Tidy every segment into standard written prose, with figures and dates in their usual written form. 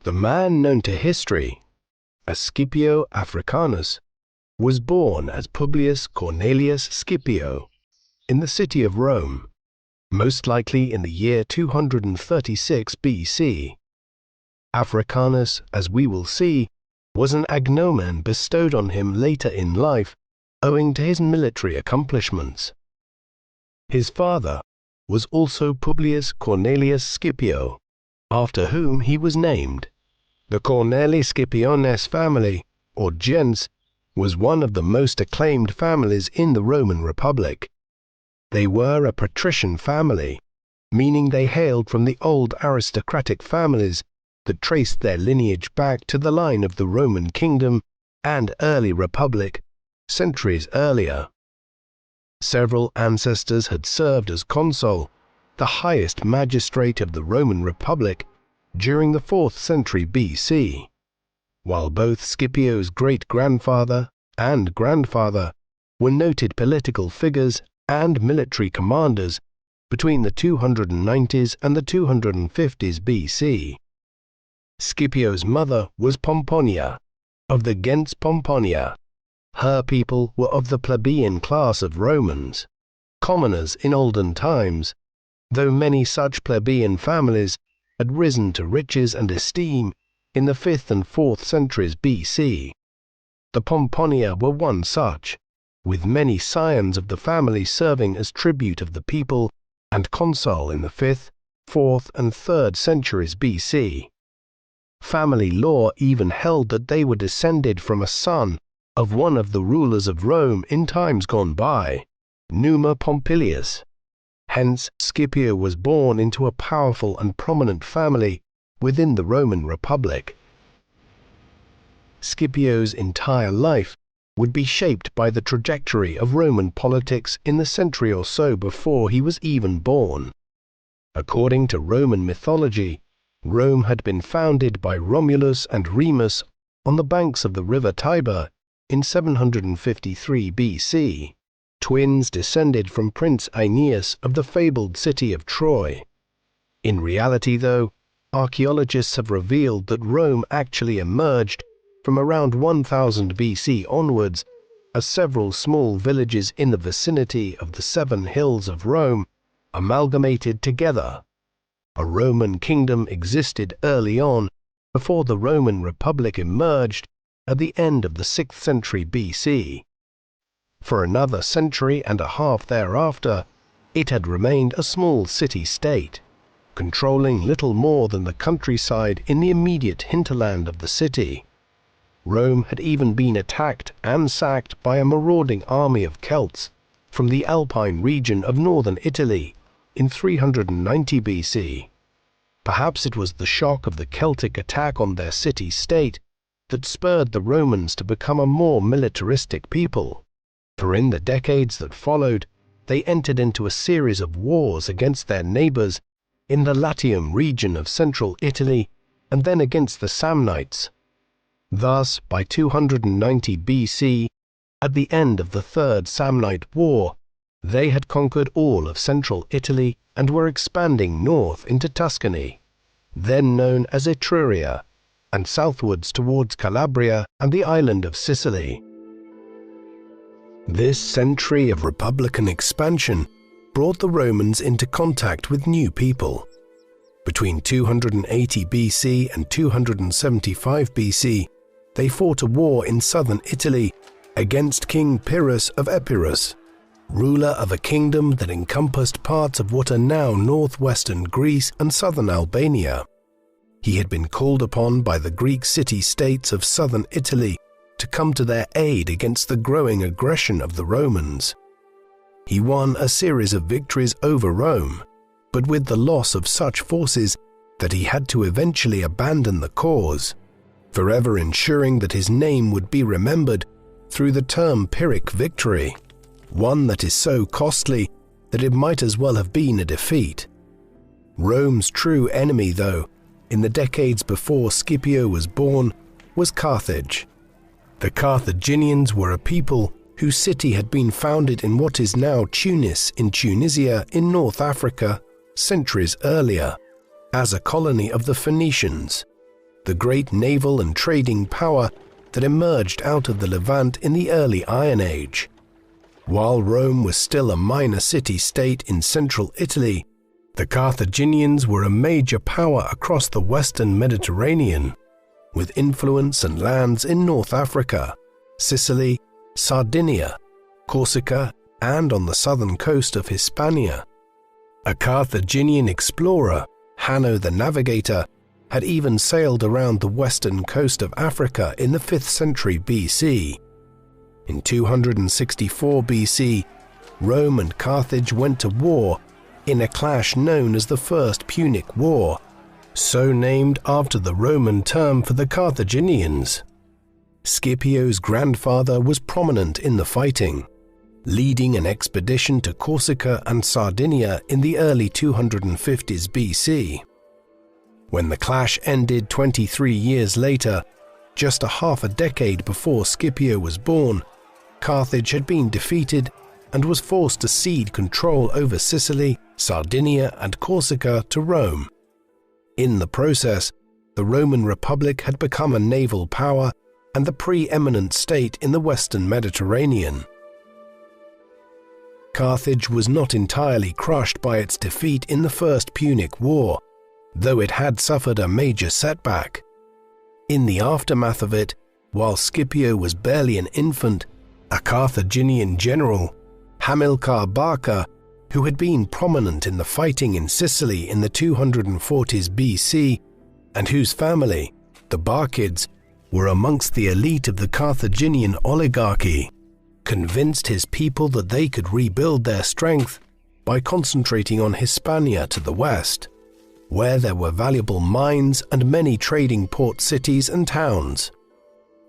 The man known to history as Scipio Africanus was born as Publius Cornelius Scipio in the city of Rome, most likely in the year 236 BC. Africanus, as we will see, was an agnomen bestowed on him later in life owing to his military accomplishments. His father was also Publius Cornelius Scipio, after whom he was named. The Corneli Scipiones family, or gens, was one of the most acclaimed families in the Roman Republic. They were a patrician family, meaning they hailed from the old aristocratic families that traced their lineage back to the line of the Roman kingdom and early republic, centuries earlier. Several ancestors had served as consul, the highest magistrate of the Roman Republic, during the 4th century BC, while both Scipio's great-grandfather and grandfather were noted political figures and military commanders between the 290s and the 250s BC. Scipio's mother was Pomponia, of the gens Pomponia. Her people were of the plebeian class of Romans, commoners in olden times, though many such plebeian families had risen to riches and esteem in the 5th and 4th centuries BC. The Pomponia were one such, with many scions of the family serving as tribute of the people and consul in the 5th, 4th, and 3rd centuries BC. Family law even held that they were descended from a son of one of the rulers of Rome in times gone by, Numa Pompilius. Hence, Scipio was born into a powerful and prominent family within the Roman Republic. Scipio's entire life would be shaped by the trajectory of Roman politics in the century or so before he was even born. According to Roman mythology, Rome had been founded by Romulus and Remus on the banks of the river Tiber in 753 BC. Twins descended from Prince Aeneas of the fabled city of Troy. In reality, though, archaeologists have revealed that Rome actually emerged from around 1000 BC onwards as several small villages in the vicinity of the 7 hills of Rome amalgamated together. A Roman kingdom existed early on, before the Roman Republic emerged at the end of the 6th century BC. For another century and a half thereafter, it had remained a small city-state, controlling little more than the countryside in the immediate hinterland of the city. Rome had even been attacked and sacked by a marauding army of Celts from the Alpine region of northern Italy in 390 BC. Perhaps it was the shock of the Celtic attack on their city-state that spurred the Romans to become a more militaristic people. For in the decades that followed, they entered into a series of wars against their neighbors in the Latium region of central Italy and then against the Samnites. Thus, by 290 BC, at the end of the Third Samnite War, they had conquered all of central Italy and were expanding north into Tuscany, then known as Etruria, and southwards towards Calabria and the island of Sicily. This century of republican expansion brought the Romans into contact with new people. Between 280 BC and 275 BC, they fought a war in southern Italy against King Pyrrhus of Epirus, ruler of a kingdom that encompassed parts of what are now northwestern Greece and southern Albania. He had been called upon by the Greek city-states of southern Italy to come to their aid against the growing aggression of the Romans. He won a series of victories over Rome, but with the loss of such forces that he had to eventually abandon the cause, forever ensuring that his name would be remembered through the term Pyrrhic victory, one that is so costly that it might as well have been a defeat. Rome's true enemy, though, in the decades before Scipio was born, was Carthage. The Carthaginians were a people whose city had been founded in what is now Tunis in Tunisia in North Africa centuries earlier, as a colony of the Phoenicians. the great naval and trading power that emerged out of the Levant in the early Iron Age. While Rome was still a minor city-state in central Italy, the Carthaginians were a major power across the western Mediterranean, with influence and lands in North Africa, Sicily, Sardinia, Corsica, and on the southern coast of Hispania. A Carthaginian explorer, Hanno the Navigator, had even sailed around the western coast of Africa in the 5th century BC. In 264 BC, Rome and Carthage went to war in a clash known as the First Punic War, so named after the Roman term for the Carthaginians. Scipio's grandfather was prominent in the fighting, leading an expedition to Corsica and Sardinia in the early 250s BC. When the clash ended 23 years later, just a half a decade before Scipio was born, Carthage had been defeated and was forced to cede control over Sicily, Sardinia, and Corsica to Rome. In the process, the Roman Republic had become a naval power and the preeminent state in the western Mediterranean. Carthage was not entirely crushed by its defeat in the First Punic War, though it had suffered a major setback. In the aftermath of it, while Scipio was barely an infant, a Carthaginian general, Hamilcar Barca, who had been prominent in the fighting in Sicily in the 240s BC, and whose family, the Barcids, were amongst the elite of the Carthaginian oligarchy, convinced his people that they could rebuild their strength by concentrating on Hispania to the west, where there were valuable mines and many trading port cities and towns.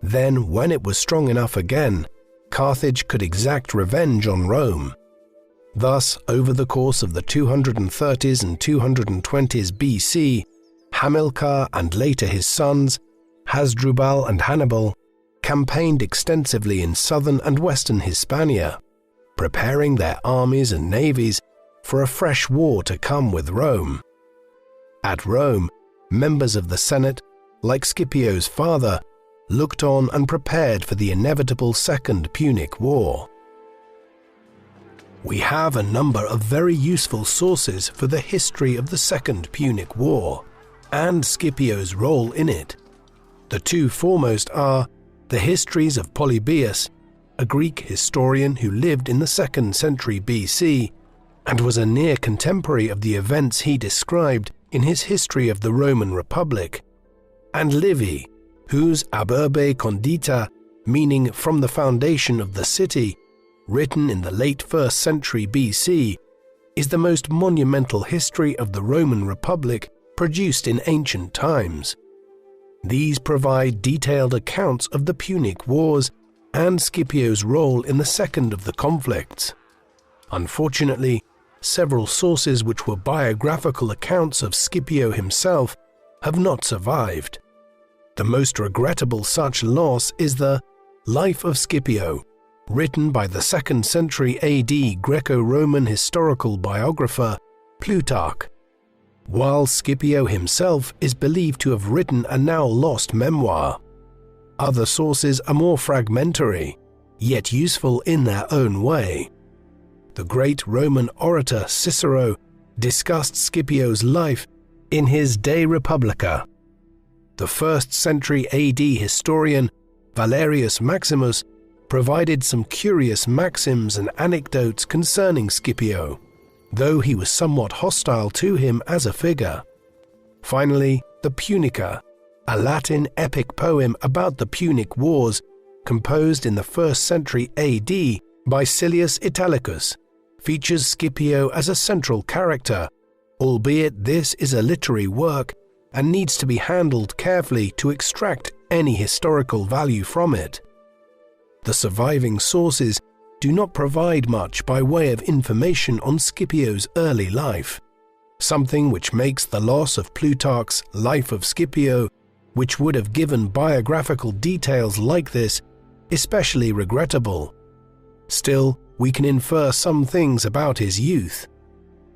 Then, when it was strong enough again, Carthage could exact revenge on Rome. Thus, over the course of the 230s and 220s BC, Hamilcar and later his sons, Hasdrubal and Hannibal, campaigned extensively in southern and western Hispania, preparing their armies and navies for a fresh war to come with Rome. At Rome, members of the Senate, like Scipio's father, looked on and prepared for the inevitable Second Punic War. We have a number of very useful sources for the history of the Second Punic War and Scipio's role in it. The two foremost are the histories of Polybius, a Greek historian who lived in the 2nd century BC and was a near contemporary of the events he described in his History of the Roman Republic, and Livy, whose Ab Urbe Condita, meaning from the foundation of the city, written in the late 1st century BC, is the most monumental history of the Roman Republic produced in ancient times. These provide detailed accounts of the Punic Wars and Scipio's role in the second of the conflicts. Unfortunately, several sources which were biographical accounts of Scipio himself have not survived. The most regrettable such loss is the Life of Scipio, written by the 2nd century AD Greco-Roman historical biographer Plutarch, while Scipio himself is believed to have written a now lost memoir. Other sources are more fragmentary, yet useful in their own way. The great Roman orator Cicero discussed Scipio's life in his De Republica. The 1st century AD historian Valerius Maximus provided some curious maxims and anecdotes concerning Scipio, though he was somewhat hostile to him as a figure. Finally, the Punica, a Latin epic poem about the Punic Wars, composed in the 1st century AD by Silius Italicus, features Scipio as a central character, albeit this is a literary work and needs to be handled carefully to extract any historical value from it. The surviving sources do not provide much by way of information on Scipio's early life, something which makes the loss of Plutarch's Life of Scipio, which would have given biographical details like this, especially regrettable. Still, we can infer some things about his youth.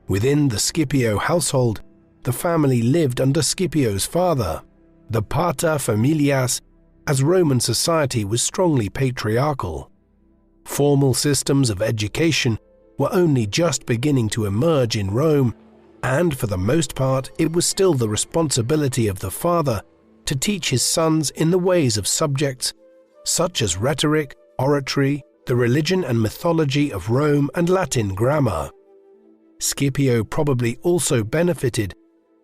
Within the Scipio household, the family lived under Scipio's father, the pater familias, as Roman society was strongly patriarchal. Formal systems of education were only just beginning to emerge in Rome, and for the most part it was still the responsibility of the father to teach his sons in the ways of subjects such as rhetoric, oratory, the religion and mythology of Rome, and Latin grammar. Scipio probably also benefited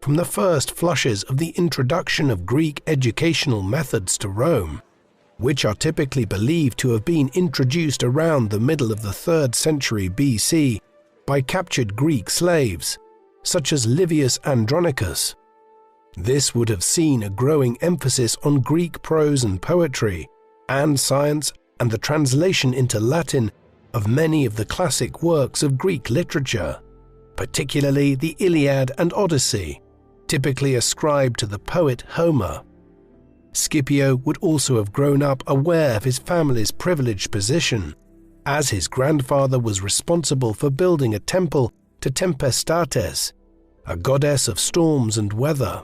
from the first flushes of the introduction of Greek educational methods to Rome, which are typically believed to have been introduced around the middle of the 3rd century BC by captured Greek slaves, such as Livius Andronicus. This would have seen a growing emphasis on Greek prose and poetry, and science, and the translation into Latin of many of the classic works of Greek literature, particularly the Iliad and Odyssey, typically ascribed to the poet Homer. Scipio would also have grown up aware of his family's privileged position, as his grandfather was responsible for building a temple to Tempestates, a goddess of storms and weather.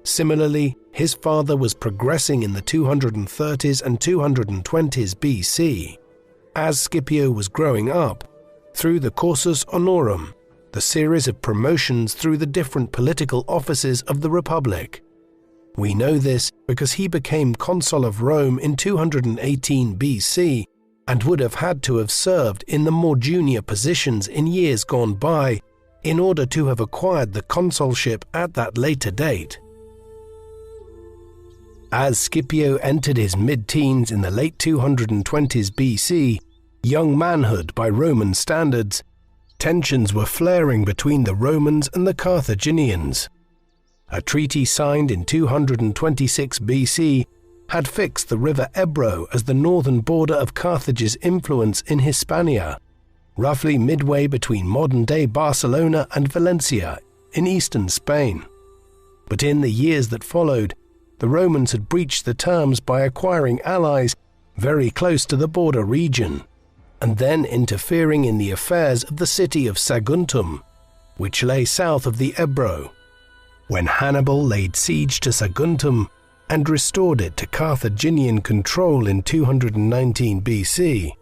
Similarly, his father was progressing in the 230s and 220s BC. As Scipio was growing up, through the cursus honorum, the series of promotions through the different political offices of the Republic. We know this because he became consul of Rome in 218 BC and would have had to have served in the more junior positions in years gone by in order to have acquired the consulship at that later date. As Scipio entered his mid-teens in the late 220s BC, young manhood by Roman standards, tensions were flaring between the Romans and the Carthaginians. A treaty signed in 226 BC had fixed the river Ebro as the northern border of Carthage's influence in Hispania, roughly midway between modern-day Barcelona and Valencia in eastern Spain. But in the years that followed, the Romans had breached the terms by acquiring allies very close to the border region, and then interfering in the affairs of the city of Saguntum, which lay south of the Ebro. When Hannibal laid siege to Saguntum and restored it to Carthaginian control in 219 BC,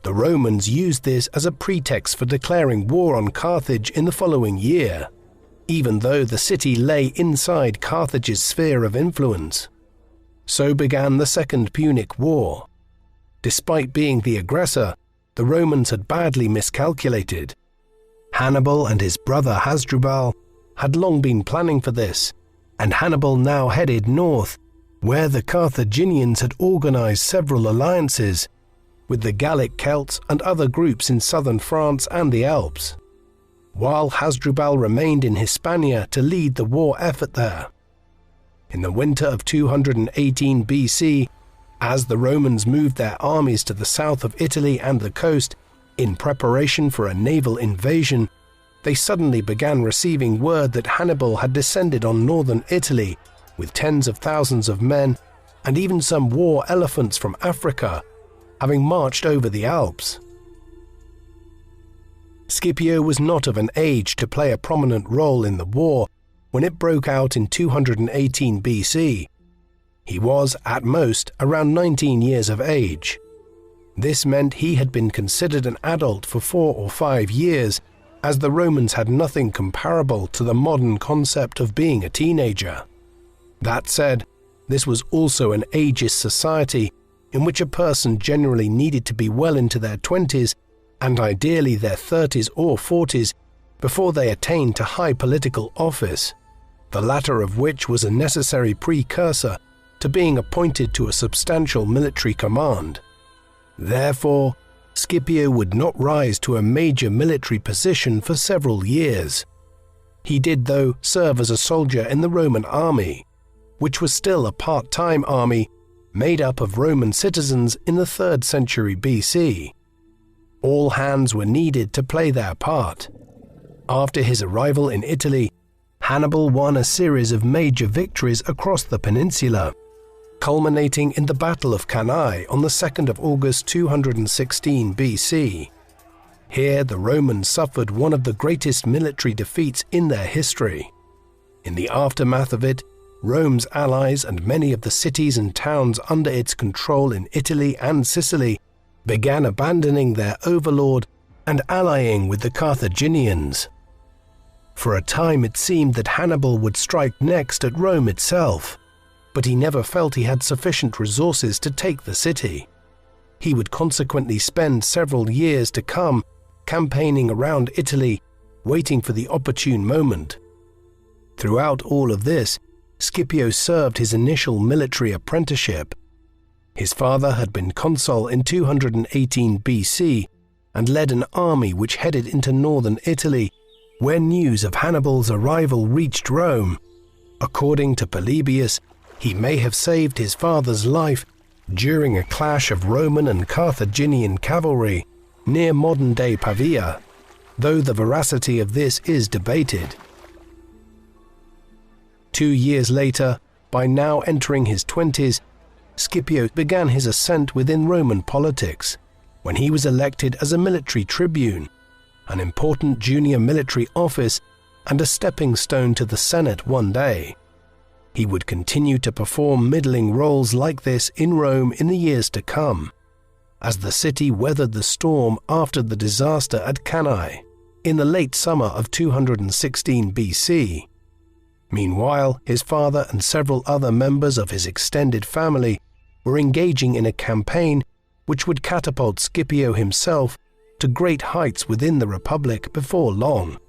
the Romans used this as a pretext for declaring war on Carthage in the following year, even though the city lay inside Carthage's sphere of influence. So began the Second Punic War. Despite being the aggressor, the Romans had badly miscalculated. Hannibal and his brother Hasdrubal had long been planning for this, and Hannibal now headed north, where the Carthaginians had organized several alliances with the Gallic Celts and other groups in southern France and the Alps, while Hasdrubal remained in Hispania to lead the war effort there. In the winter of 218 BC, as the Romans moved their armies to the south of Italy and the coast in preparation for a naval invasion, they suddenly began receiving word that Hannibal had descended on northern Italy with tens of thousands of men and even some war elephants from Africa, having marched over the Alps. Scipio was not of an age to play a prominent role in the war when it broke out in 218 BC. He was, at most, around 19 years of age. This meant he had been considered an adult for 4 or 5 years, as the Romans had nothing comparable to the modern concept of being a teenager. That said, this was also an ageist society in which a person generally needed to be well into their 20s and ideally their 30s or 40s before they attained to high political office, the latter of which was a necessary precursor to being appointed to a substantial military command. Therefore, Scipio would not rise to a major military position for several years. He did, though, serve as a soldier in the Roman army, which was still a part-time army made up of Roman citizens in the 3rd century BC. All hands were needed to play their part. After his arrival in Italy, Hannibal won a series of major victories across the peninsula, culminating in the Battle of Cannae on the 2nd of August 216 BC. Here the Romans suffered one of the greatest military defeats in their history. In the aftermath of it, Rome's allies and many of the cities and towns under its control in Italy and Sicily began abandoning their overlord and allying with the Carthaginians. For a time it seemed that Hannibal would strike next at Rome itself, but he never felt he had sufficient resources to take the city. He would consequently spend several years to come campaigning around Italy, waiting for the opportune moment. Throughout all of this, Scipio served his initial military apprenticeship. His father had been consul in 218 BC and led an army which headed into northern Italy, where news of Hannibal's arrival reached Rome. According to Polybius, he may have saved his father's life during a clash of Roman and Carthaginian cavalry near modern-day Pavia, though the veracity of this is debated. 2 years later, by now entering his 20s, Scipio began his ascent within Roman politics when he was elected as a military tribune, an important junior military office and a stepping stone to the Senate one day. He would continue to perform middling roles like this in Rome in the years to come, as the city weathered the storm after the disaster at Cannae in the late summer of 216 BC. Meanwhile, his father and several other members of his extended family were engaging in a campaign which would catapult Scipio himself to great heights within the Republic before long.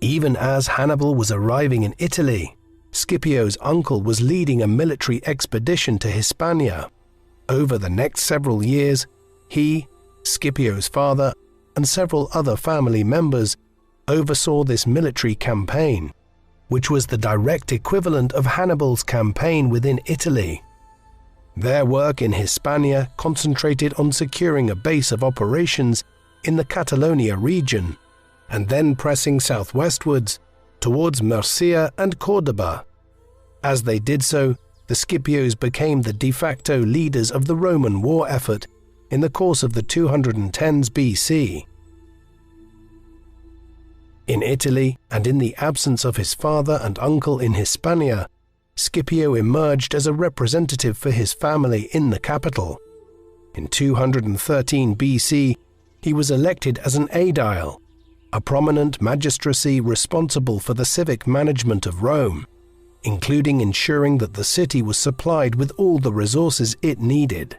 Even as Hannibal was arriving in Italy, Scipio's uncle was leading a military expedition to Hispania. Over the next several years, he, Scipio's father, and several other family members oversaw this military campaign, which was the direct equivalent of Hannibal's campaign within Italy. Their work in Hispania concentrated on securing a base of operations in the Catalonia region, and then pressing southwestwards towards Murcia and Cordoba. As they did so, the Scipios became the de facto leaders of the Roman war effort in the course of the 210s BC. In Italy, and in the absence of his father and uncle in Hispania, Scipio emerged as a representative for his family in the capital. In 213 BC, he was elected as an aedile, a prominent magistracy responsible for the civic management of Rome, including ensuring that the city was supplied with all the resources it needed,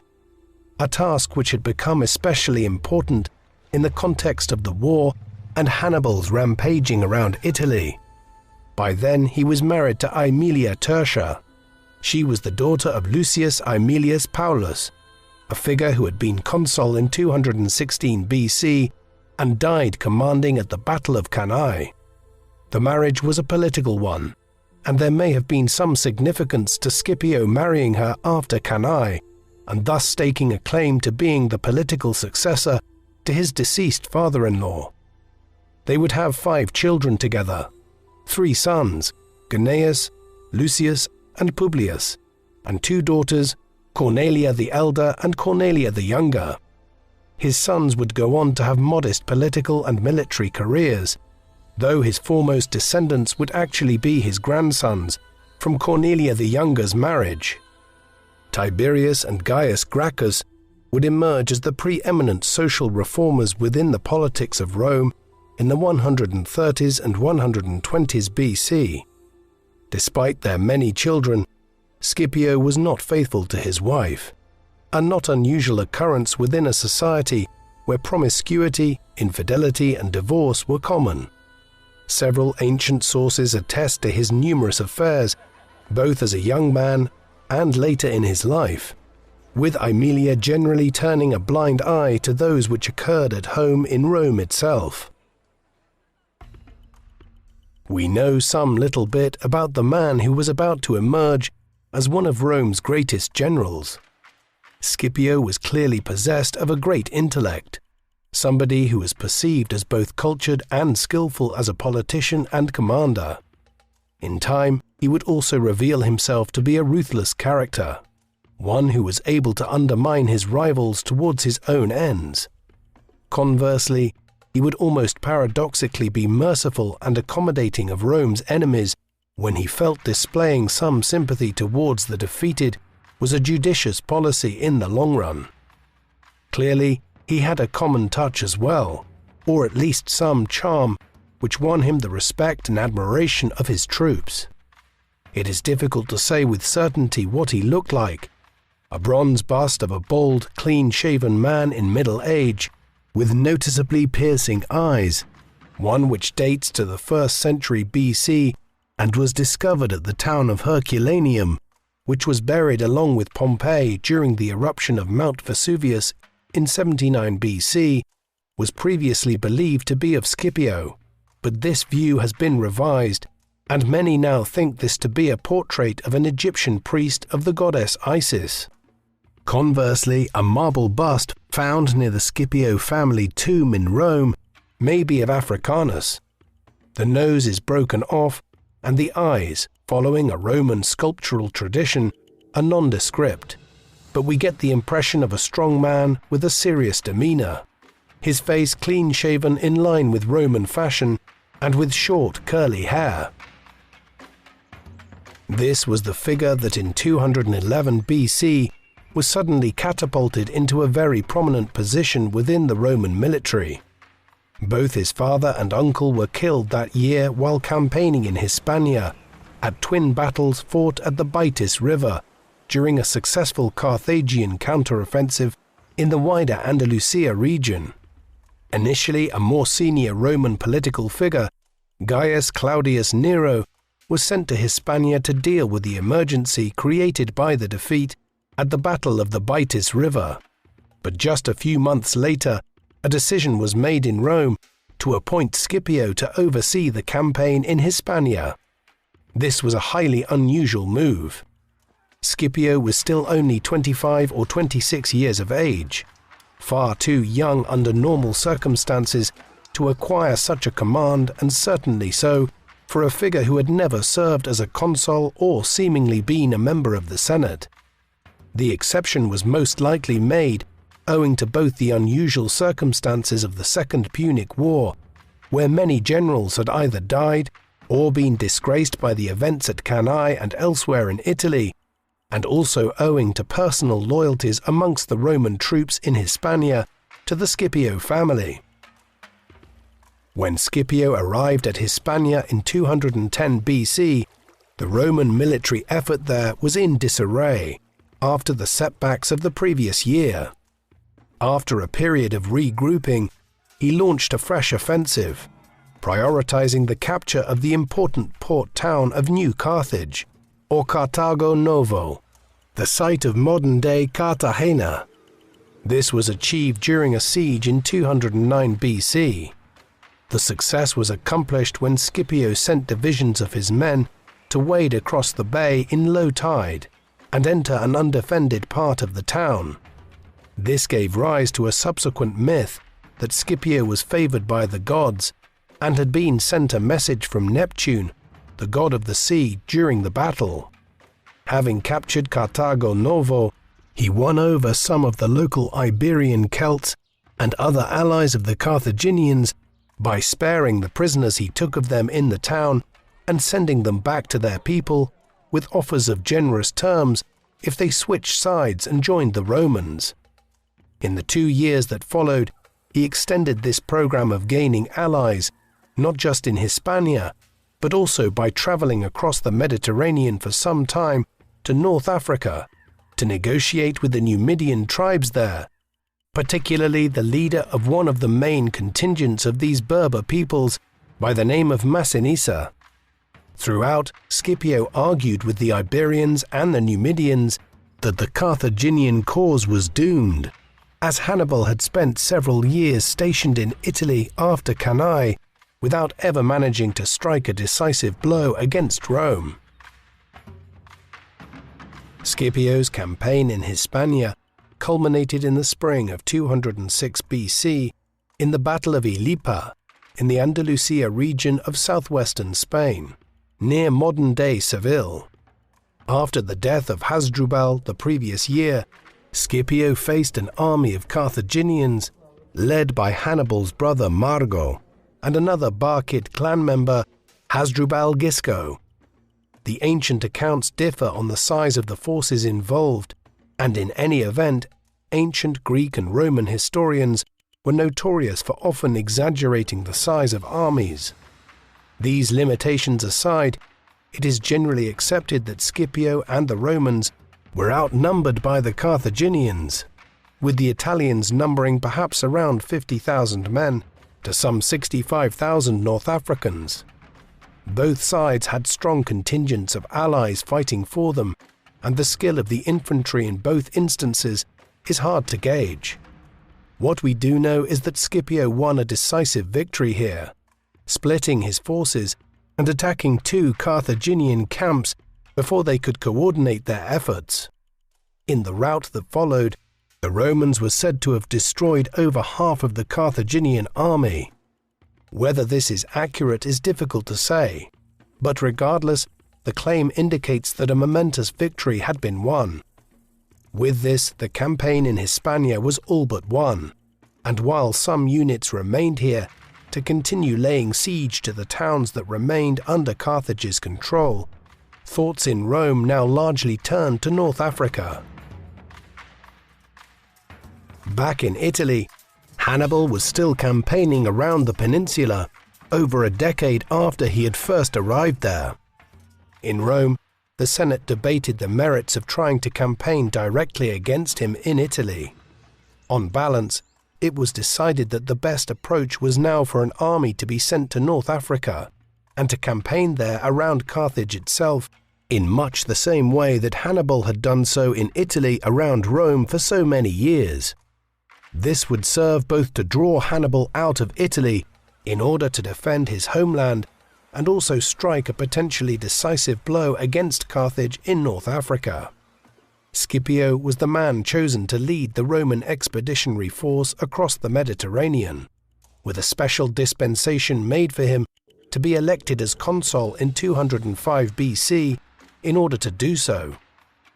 a task which had become especially important in the context of the war and Hannibal's rampaging around Italy. By then he was married to Aemilia Tertia. She was the daughter of Lucius Aemilius Paulus, a figure who had been consul in 216 BC and died commanding at the Battle of Cannae. The marriage was a political one, and there may have been some significance to Scipio marrying her after Cannae, and thus staking a claim to being the political successor to his deceased father-in-law. They would have 5 children together, 3 sons, Gnaeus, Lucius, and Publius, and 2 daughters, Cornelia the elder and Cornelia the younger. His sons would go on to have modest political and military careers, though his foremost descendants would actually be his grandsons from Cornelia the Younger's marriage. Tiberius and Gaius Gracchus would emerge as the preeminent social reformers within the politics of Rome in the 130s and 120s BC. Despite their many children, Scipio was not faithful to his wife, a not unusual occurrence within a society where promiscuity, infidelity, and divorce were common. Several ancient sources attest to his numerous affairs, both as a young man and later in his life, with Aemilia generally turning a blind eye to those which occurred at home in Rome itself. We know some little bit about the man who was about to emerge as one of Rome's greatest generals. Scipio was clearly possessed of a great intellect, somebody who was perceived as both cultured and skillful as a politician and commander. In time, he would also reveal himself to be a ruthless character, one who was able to undermine his rivals towards his own ends. Conversely, he would almost paradoxically be merciful and accommodating of Rome's enemies when he felt displaying some sympathy towards the defeated was a judicious policy in the long run. Clearly, he had a common touch as well, or at least some charm, which won him the respect and admiration of his troops. It is difficult to say with certainty what he looked like. A bronze bust of a bald, clean-shaven man in middle age, with noticeably piercing eyes, one which dates to the 1st century BC and was discovered at the town of Herculaneum, which was buried along with Pompeii during the eruption of Mount Vesuvius in 79 BC, was previously believed to be of Scipio, but this view has been revised, and many now think this to be a portrait of an Egyptian priest of the goddess Isis. Conversely, a marble bust found near the Scipio family tomb in Rome may be of Africanus. The nose is broken off, and the eyes, following a Roman sculptural tradition, are nondescript, but we get the impression of a strong man with a serious demeanor, his face clean-shaven in line with Roman fashion and with short curly hair. This was the figure that in 211 BC was suddenly catapulted into a very prominent position within the Roman military. Both his father and uncle were killed that year while campaigning in Hispania, at twin battles fought at the Baitis River during a successful Carthaginian counteroffensive in the wider Andalusia region. Initially a more senior Roman political figure, Gaius Claudius Nero, was sent to Hispania to deal with the emergency created by the defeat at the Battle of the Baitis River. But just a few months later, a decision was made in Rome to appoint Scipio to oversee the campaign in Hispania. This was a highly unusual move. Scipio was still only 25 or 26 years of age, far too young under normal circumstances to acquire such a command, and certainly so for a figure who had never served as a consul or seemingly been a member of the Senate. The exception was most likely made owing to both the unusual circumstances of the Second Punic War, where many generals had either died or been disgraced by the events at Cannae and elsewhere in Italy, and also owing to personal loyalties amongst the Roman troops in Hispania to the Scipio family. When Scipio arrived at Hispania in 210 BC, the Roman military effort there was in disarray after the setbacks of the previous year. After a period of regrouping, he launched a fresh offensive, prioritizing the capture of the important port town of New Carthage, or Carthago Novo, the site of modern-day Cartagena. This was achieved during a siege in 209 BC. The success was accomplished when Scipio sent divisions of his men to wade across the bay in low tide and enter an undefended part of the town. This gave rise to a subsequent myth that Scipio was favored by the gods and had been sent a message from Neptune, the god of the sea, during the battle. Having captured Carthago Novo, he won over some of the local Iberian Celts and other allies of the Carthaginians by sparing the prisoners he took of them in the town and sending them back to their people with offers of generous terms if they switched sides and joined the Romans. In the 2 years that followed, he extended this program of gaining allies, not just in Hispania, but also by traveling across the Mediterranean for some time to North Africa to negotiate with the Numidian tribes there, particularly the leader of one of the main contingents of these Berber peoples by the name of Massinissa. Throughout, Scipio argued with the Iberians and the Numidians that the Carthaginian cause was doomed, as Hannibal had spent several years stationed in Italy after Cannae without ever managing to strike a decisive blow against Rome. Scipio's campaign in Hispania culminated in the spring of 206 BC in the Battle of Ilipa in the Andalusia region of southwestern Spain, near modern-day Seville. After the death of Hasdrubal the previous year, Scipio faced an army of Carthaginians led by Hannibal's brother Margo and another Barcid clan member, Hasdrubal Gisco. The ancient accounts differ on the size of the forces involved, and in any event, ancient Greek and Roman historians were notorious for often exaggerating the size of armies. These limitations aside, it is generally accepted that Scipio and the Romans were outnumbered by the Carthaginians, with the Italians numbering perhaps around 50,000 men to some 65,000 North Africans. Both sides had strong contingents of allies fighting for them, and the skill of the infantry in both instances is hard to gauge. What we do know is that Scipio won a decisive victory here, splitting his forces and attacking 2 Carthaginian camps before they could coordinate their efforts. In the rout that followed, the Romans were said to have destroyed over half of the Carthaginian army. Whether this is accurate is difficult to say, but regardless, the claim indicates that a momentous victory had been won. With this, the campaign in Hispania was all but won, and while some units remained here to continue laying siege to the towns that remained under Carthage's control, thoughts in Rome now largely turned to North Africa. Back in Italy, Hannibal was still campaigning around the peninsula over a decade after he had first arrived there. In Rome, the Senate debated the merits of trying to campaign directly against him in Italy. On balance, it was decided that the best approach was now for an army to be sent to North Africa and to campaign there around Carthage itself in much the same way that Hannibal had done so in Italy around Rome for so many years. This would serve both to draw Hannibal out of Italy in order to defend his homeland and also strike a potentially decisive blow against Carthage in North Africa. Scipio was the man chosen to lead the Roman expeditionary force across the Mediterranean, with a special dispensation made for him to be elected as consul in 205 BC in order to do so,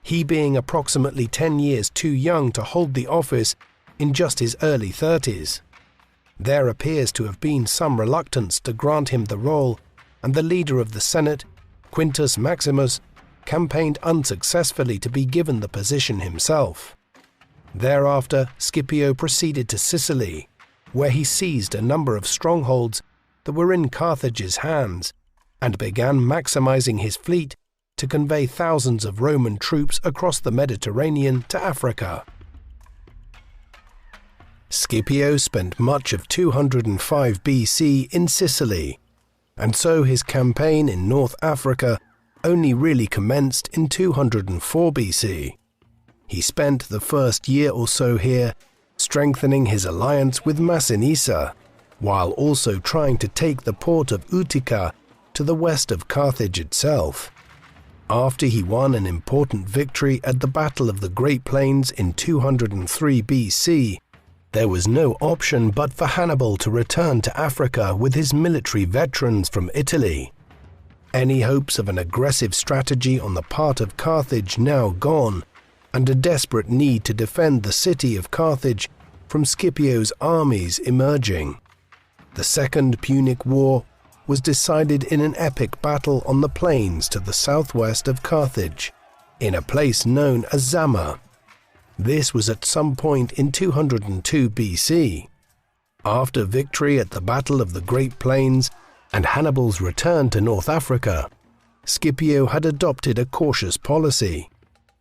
he being approximately 10 years too young to hold the office in just his early 30s. There appears to have been some reluctance to grant him the role, and the leader of the Senate, Quintus Maximus, campaigned unsuccessfully to be given the position himself. Thereafter, Scipio proceeded to Sicily, where he seized a number of strongholds that were in Carthage's hands, and began maximizing his fleet to convey thousands of Roman troops across the Mediterranean to Africa. Scipio spent much of 205 BC in Sicily, and so his campaign in North Africa only really commenced in 204 BC. He spent the first year or so here strengthening his alliance with Massinissa, while also trying to take the port of Utica to the west of Carthage itself. After he won an important victory at the Battle of the Great Plains in 203 BC, there was no option but for Hannibal to return to Africa with his military veterans from Italy. Any hopes of an aggressive strategy on the part of Carthage now gone, and a desperate need to defend the city of Carthage from Scipio's armies emerging. The Second Punic War was decided in an epic battle on the plains to the southwest of Carthage, in a place known as Zama. This was at some point in 202 BC. After victory at the Battle of the Great Plains and Hannibal's return to North Africa, Scipio had adopted a cautious policy,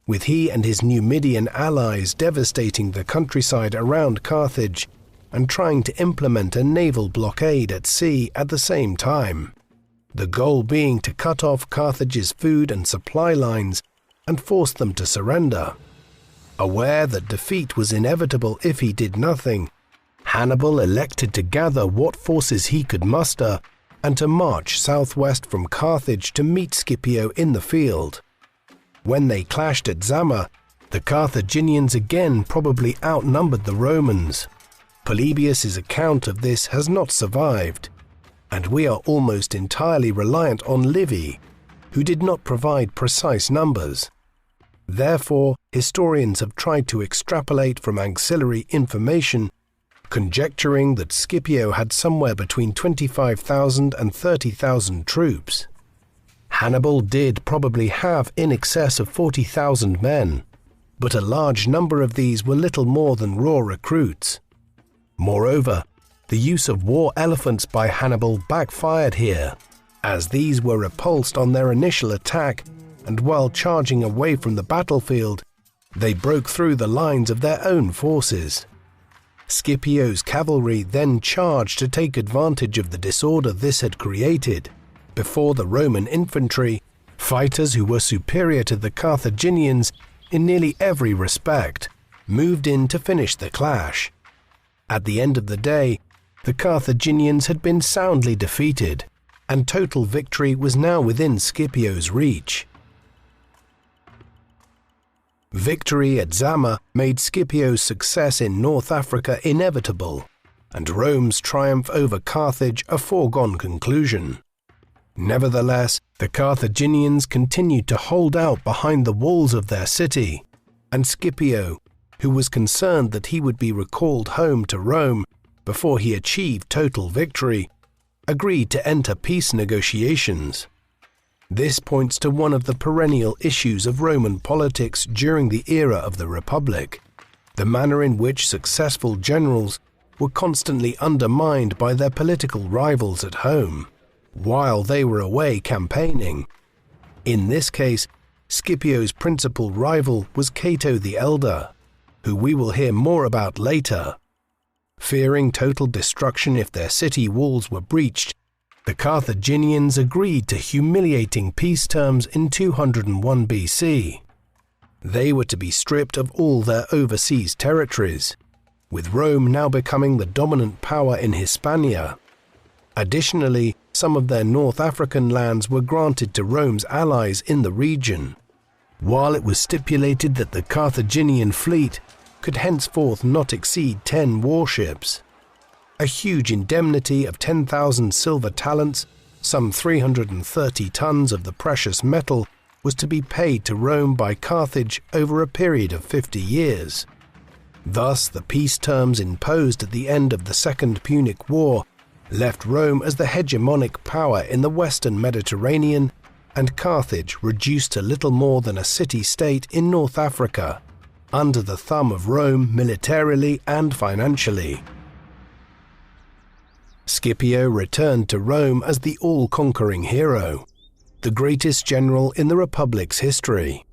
with he and his Numidian allies devastating the countryside around Carthage and trying to implement a naval blockade at sea at the same time, the goal being to cut off Carthage's food and supply lines and force them to surrender. Aware that defeat was inevitable if he did nothing, Hannibal elected to gather what forces he could muster and to march southwest from Carthage to meet Scipio in the field. When they clashed at Zama, the Carthaginians again probably outnumbered the Romans. Polybius's account of this has not survived, and we are almost entirely reliant on Livy, who did not provide precise numbers. Therefore, historians have tried to extrapolate from auxiliary information, conjecturing that Scipio had somewhere between 25,000 and 30,000 troops. Hannibal did probably have in excess of 40,000 men, but a large number of these were little more than raw recruits. Moreover, the use of war elephants by Hannibal backfired here, as these were repulsed on their initial attack, and while charging away from the battlefield, they broke through the lines of their own forces. Scipio's cavalry then charged to take advantage of the disorder this had created, before the Roman infantry, fighters who were superior to the Carthaginians in nearly every respect, moved in to finish the clash. At the end of the day, the Carthaginians had been soundly defeated, and total victory was now within Scipio's reach. Victory at Zama made Scipio's success in North Africa inevitable, and Rome's triumph over Carthage a foregone conclusion. Nevertheless, the Carthaginians continued to hold out behind the walls of their city, and Scipio, who was concerned that he would be recalled home to Rome before he achieved total victory, agreed to enter peace negotiations. This points to one of the perennial issues of Roman politics during the era of the Republic, the manner in which successful generals were constantly undermined by their political rivals at home, while they were away campaigning. In this case, Scipio's principal rival was Cato the Elder, who we will hear more about later. Fearing total destruction if their city walls were breached, the Carthaginians agreed to humiliating peace terms in 201 BC. They were to be stripped of all their overseas territories, with Rome now becoming the dominant power in Hispania. Additionally, some of their North African lands were granted to Rome's allies in the region, while it was stipulated that the Carthaginian fleet could henceforth not exceed 10 warships. A huge indemnity of 10,000 silver talents, some 330 tons of the precious metal, was to be paid to Rome by Carthage over a period of 50 years. Thus, the peace terms imposed at the end of the Second Punic War left Rome as the hegemonic power in the western Mediterranean, and Carthage reduced to little more than a city-state in North Africa, under the thumb of Rome militarily and financially. Scipio returned to Rome as the all-conquering hero, the greatest general in the Republic's history.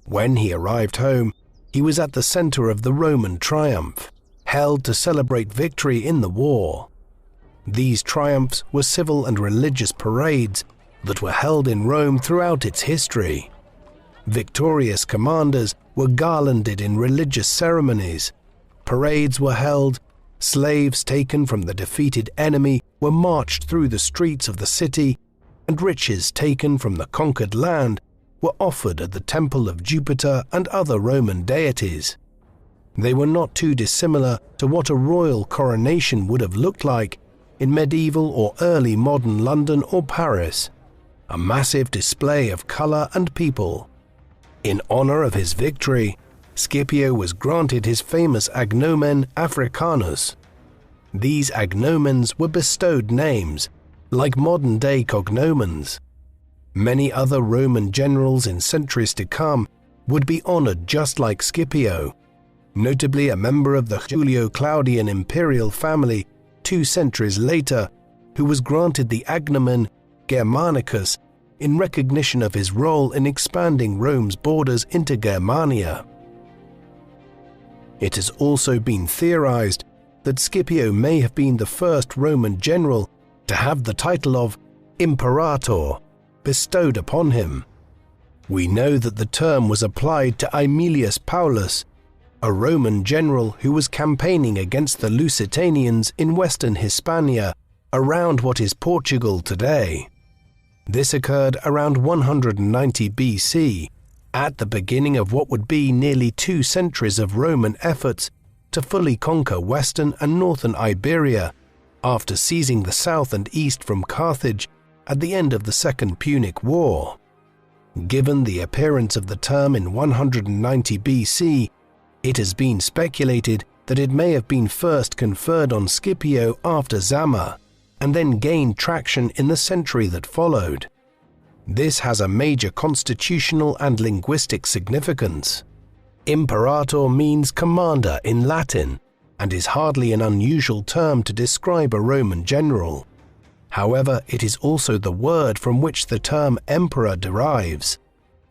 When he arrived home, he was at the center of the Roman triumph, held to celebrate victory in the war. These triumphs were civil and religious parades that were held in Rome throughout its history. Victorious commanders were garlanded in religious ceremonies, parades were held, slaves taken from the defeated enemy were marched through the streets of the city, and riches taken from the conquered land were offered at the temple of Jupiter and other Roman deities. They were not too dissimilar to what a royal coronation would have looked like in medieval or early modern London or Paris, a massive display of color and people. In honor of his victory, Scipio was granted his famous agnomen Africanus. These agnomens were bestowed names, like modern-day cognomens. Many other Roman generals in centuries to come would be honored just like Scipio, notably a member of the Julio-Claudian imperial family 2 centuries later, who was granted the agnomen Germanicus in recognition of his role in expanding Rome's borders into Germania. It has also been theorized that Scipio may have been the first Roman general to have the title of Imperator bestowed upon him. We know that the term was applied to Aemilius Paulus, a Roman general who was campaigning against the Lusitanians in western Hispania around what is Portugal today. This occurred around 190 BC, at the beginning of what would be nearly 2 centuries of Roman efforts to fully conquer western and northern Iberia after seizing the south and east from Carthage at the end of the Second Punic War. Given the appearance of the term in 190 BC, it has been speculated that it may have been first conferred on Scipio after Zama, and then gained traction in the century that followed. This has a major constitutional and linguistic significance. Imperator means commander in Latin and is hardly an unusual term to describe a Roman general. However, it is also the word from which the term emperor derives,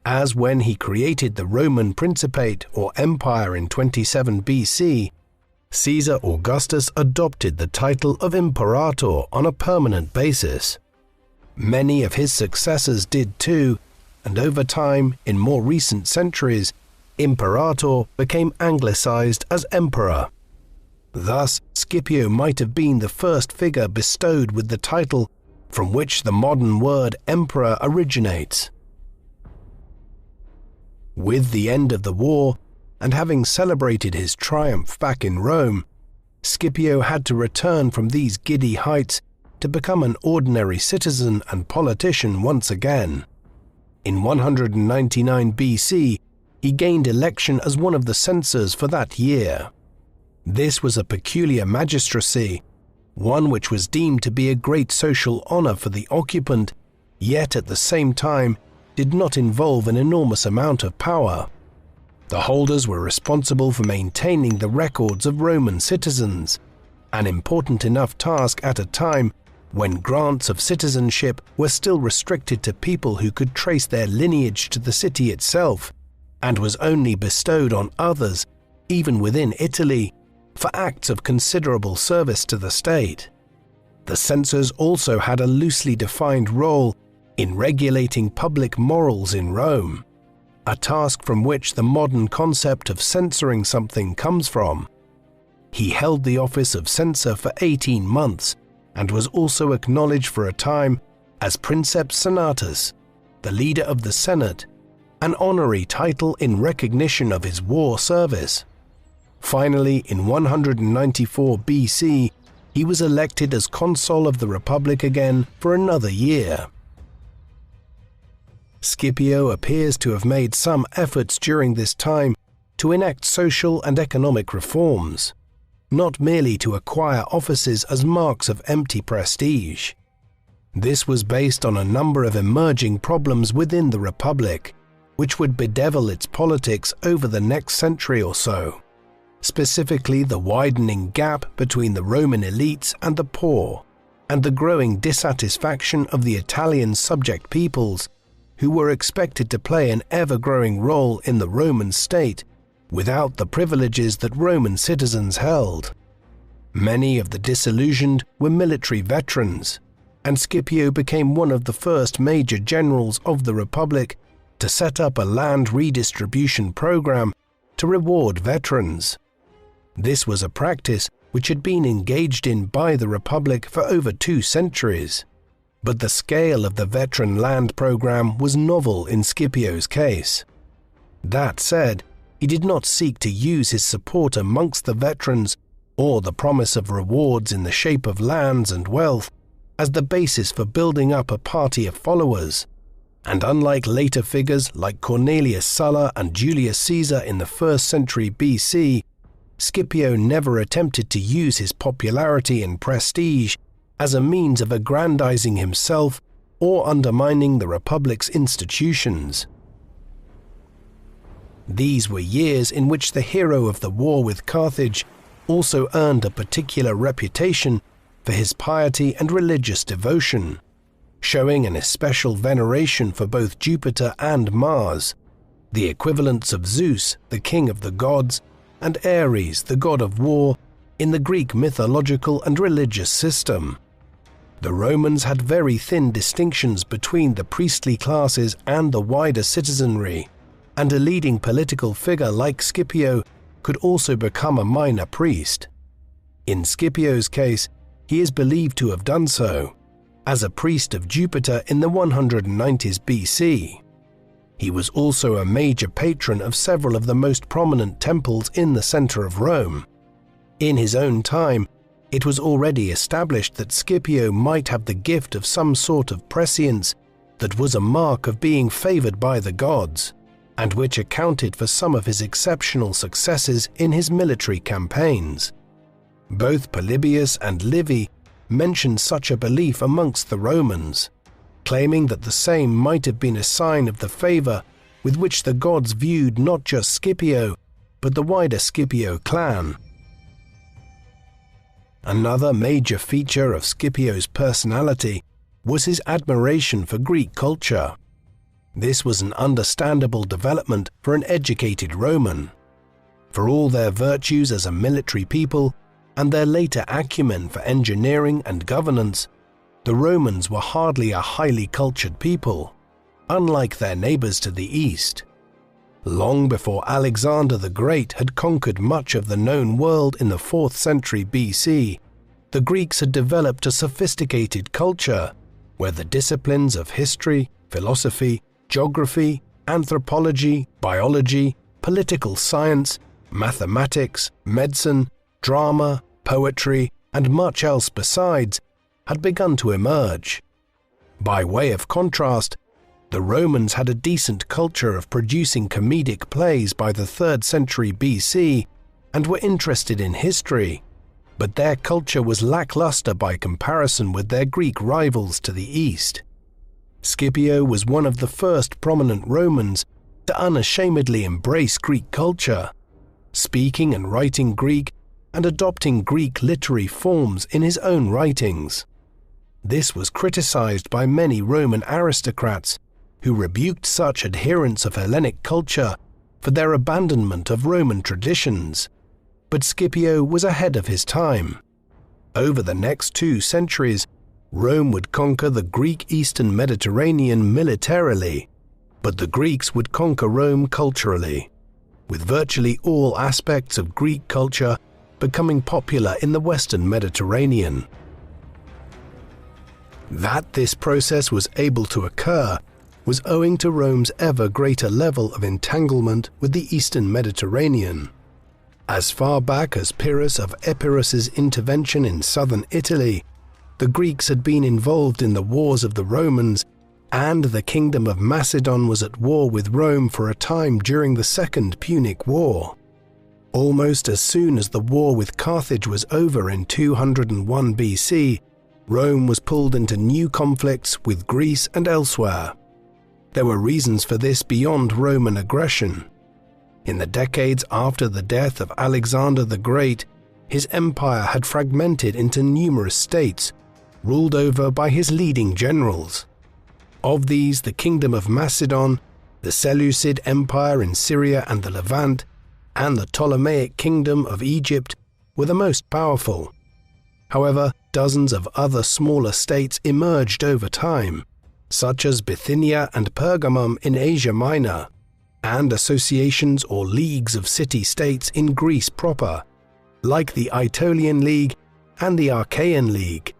as when he created the Roman Principate or Empire in 27 BC, Caesar Augustus adopted the title of Imperator on a permanent basis. Many of his successors did too, and over time, in more recent centuries, Imperator became anglicized as Emperor. Thus, Scipio might have been the first figure bestowed with the title from which the modern word emperor originates. With the end of the war, and having celebrated his triumph back in Rome, Scipio had to return from these giddy heights to become an ordinary citizen and politician once again. In 199 BC, he gained election as one of the censors for that year. This was a peculiar magistracy, one which was deemed to be a great social honor for the occupant, yet at the same time did not involve an enormous amount of power. The holders were responsible for maintaining the records of Roman citizens, an important enough task at a time when grants of citizenship were still restricted to people who could trace their lineage to the city itself, and was only bestowed on others, even within Italy, for acts of considerable service to the state. The censors also had a loosely defined role in regulating public morals in Rome, a task from which the modern concept of censoring something comes from. He held the office of censor for 18 months and was also acknowledged for a time as Princeps Senatus, the leader of the Senate, an honorary title in recognition of his war service. Finally, in 194 BC, he was elected as consul of the Republic again for another year. Scipio appears to have made some efforts during this time to enact social and economic reforms, not merely to acquire offices as marks of empty prestige. This was based on a number of emerging problems within the Republic, which would bedevil its politics over the next century or so, specifically the widening gap between the Roman elites and the poor, and the growing dissatisfaction of the Italian subject peoples, who were expected to play an ever-growing role in the Roman state without the privileges that Roman citizens held. Many of the disillusioned were military veterans, and Scipio became one of the first major generals of the Republic to set up a land redistribution program to reward veterans. This was a practice which had been engaged in by the Republic for over 2 centuries, but the scale of the veteran land program was novel in Scipio's case. That said, he did not seek to use his support amongst the veterans or the promise of rewards in the shape of lands and wealth as the basis for building up a party of followers, and unlike later figures like Cornelius Sulla and Julius Caesar in the 1st century BC, Scipio never attempted to use his popularity and prestige as a means of aggrandizing himself or undermining the Republic's institutions. These were years in which the hero of the war with Carthage also earned a particular reputation for his piety and religious devotion, showing an especial veneration for both Jupiter and Mars, the equivalents of Zeus, the king of the gods, and Ares, the god of war, in the Greek mythological and religious system. The Romans had very thin distinctions between the priestly classes and the wider citizenry, and a leading political figure like Scipio could also become a minor priest. In Scipio's case, he is believed to have done so, as a priest of Jupiter in the 190s BC. He was also a major patron of several of the most prominent temples in the center of Rome. In his own time, it was already established that Scipio might have the gift of some sort of prescience that was a mark of being favored by the gods, and which accounted for some of his exceptional successes in his military campaigns. Both Polybius and Livy mention such a belief amongst the Romans. claiming that the same might have been a sign of the favor with which the gods viewed not just Scipio, but the wider Scipio clan. Another major feature of Scipio's personality was his admiration for Greek culture. This was an understandable development for an educated Roman. For all their virtues as a military people and their later acumen for engineering and governance, the Romans were hardly a highly cultured people, unlike their neighbors to the east. Long before Alexander the Great had conquered much of the known world in the 4th century BC, the Greeks had developed a sophisticated culture where the disciplines of history, philosophy, geography, anthropology, biology, political science, mathematics, medicine, drama, poetry, and much else besides had begun to emerge. By way of contrast, the Romans had a decent culture of producing comedic plays by the 3rd century BC and were interested in history, but their culture was lackluster by comparison with their Greek rivals to the east. Scipio was one of the first prominent Romans to unashamedly embrace Greek culture, speaking and writing Greek and adopting Greek literary forms in his own writings. This was criticized by many Roman aristocrats who rebuked such adherents of Hellenic culture for their abandonment of Roman traditions. But Scipio was ahead of his time. Over the next 2 centuries, Rome would conquer the Greek Eastern Mediterranean militarily, but the Greeks would conquer Rome culturally, with virtually all aspects of Greek culture becoming popular in the Western Mediterranean. That this process was able to occur was owing to Rome's ever greater level of entanglement with the Eastern Mediterranean. As far back as Pyrrhus of Epirus's intervention in southern Italy, the Greeks had been involved in the wars of the Romans, and the Kingdom of Macedon was at war with Rome for a time during the Second Punic War. Almost as soon as the war with Carthage was over in 201 BC, Rome was pulled into new conflicts with Greece and elsewhere. There were reasons for this beyond Roman aggression. In the decades after the death of Alexander the Great, his empire had fragmented into numerous states, ruled over by his leading generals. Of these, the Kingdom of Macedon, the Seleucid Empire in Syria and the Levant, and the Ptolemaic Kingdom of Egypt were the most powerful. However, dozens of other smaller states emerged over time, such as Bithynia and Pergamum in Asia Minor, and associations or leagues of city-states in Greece proper, like the Aetolian League and the Achaean League.